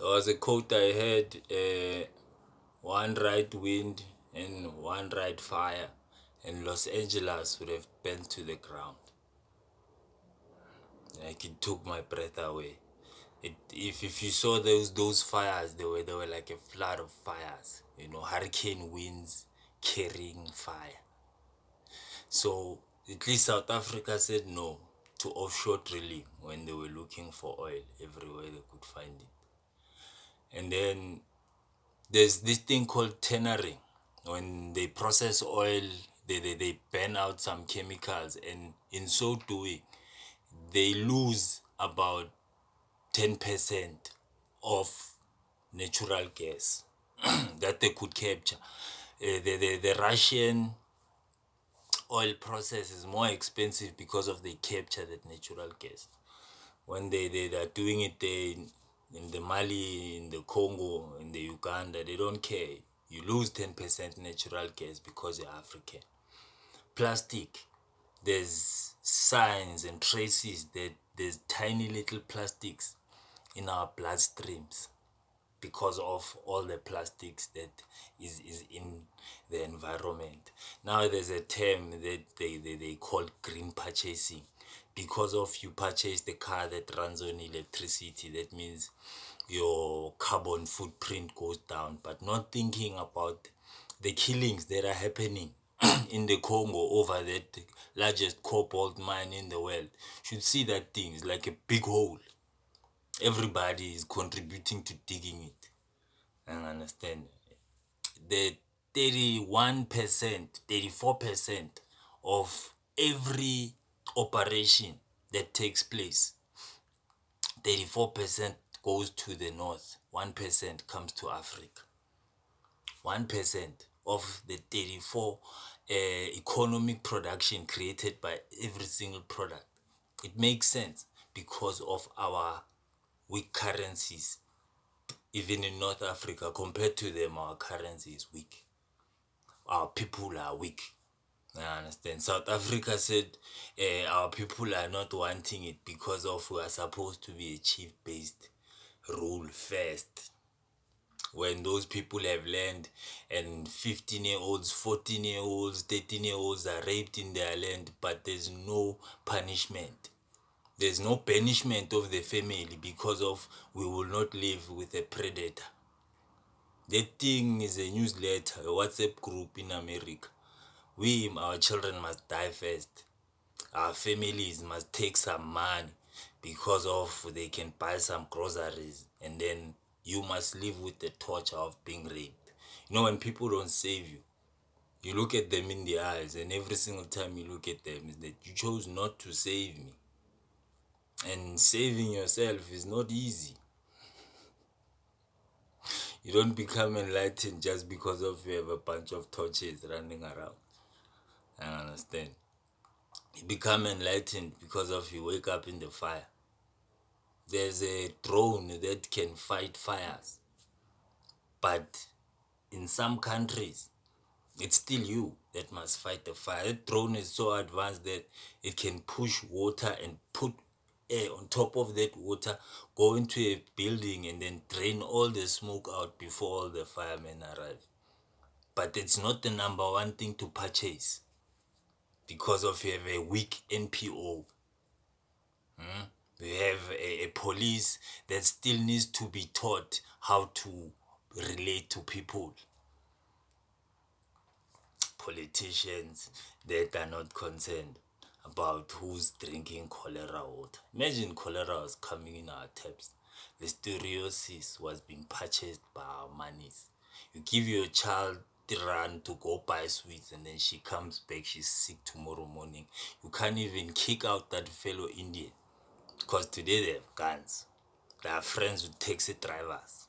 was a quote I heard, one right wind and one right fire, and Los Angeles would have burned to the ground. Like, it took my breath away. If you saw those fires, they were like a flood of fires. Hurricane winds carrying fire. So at least South Africa said no to offshore drilling when they were looking for oil everywhere they could find it. And then there's this thing called tannering. When they process oil, they burn out some chemicals, and in so doing, they lose about 10% of natural gas that they could capture. The Russian oil process is more expensive because of they capture that natural gas. When they are doing it there in the Mali, in the Congo, in the Uganda, they don't care. You lose 10% natural gas because you're African. Plastic, there's signs and traces that there's tiny little plastics in our bloodstreams because of all the plastics that is in the environment. Now there's a term that they call green purchasing. Because of you purchase the car that runs on electricity, that means your carbon footprint goes down, but not thinking about the killings that are happening in the Congo over that largest cobalt mine in the world. Should see that thing is like a big hole. Everybody is contributing to digging it. And understand, the 31%, 34% of every operation that takes place, 34% goes to the north, 1% comes to Africa. 1% of the 34 economic production created by every single product. It makes sense because of our weak currencies. Even in North Africa, compared to them, our currency is weak. Our people are weak. I understand. South Africa said our people are not wanting it because of we are supposed to be a chief-based rule first. When those people have land and 15-year-olds, 14-year-olds, 13-year-olds are raped in their land, but there's no punishment. There's no banishment of the family because of we will not live with a predator. That thing is a newsletter, a WhatsApp group in America. Our children must die first. Our families must take some money because of they can buy some groceries, and then you must live with the torture of being raped. When people don't save you, you look at them in the eyes, and every single time you look at them is that you chose not to save me. And saving yourself is not easy. You don't become enlightened just because of you have a bunch of torches running around. I understand. You become enlightened because of you wake up in the fire. There's a drone that can fight fires. But in some countries, it's still you that must fight the fire. That drone is so advanced that it can push water and put air on top of that water, go into a building and then drain all the smoke out before all the firemen arrive. But it's not the number one thing to purchase because of you have a weak NPO. We have a police that still needs to be taught how to relate to people. Politicians that are not concerned about who's drinking cholera water. Imagine cholera was coming in our taps. Listeriosis was being purchased by our monies. You give your child the run to go buy sweets, and then she comes back, she's sick tomorrow morning. You can't even kick out that fellow Indian because today they have guns. They are friends with taxi drivers.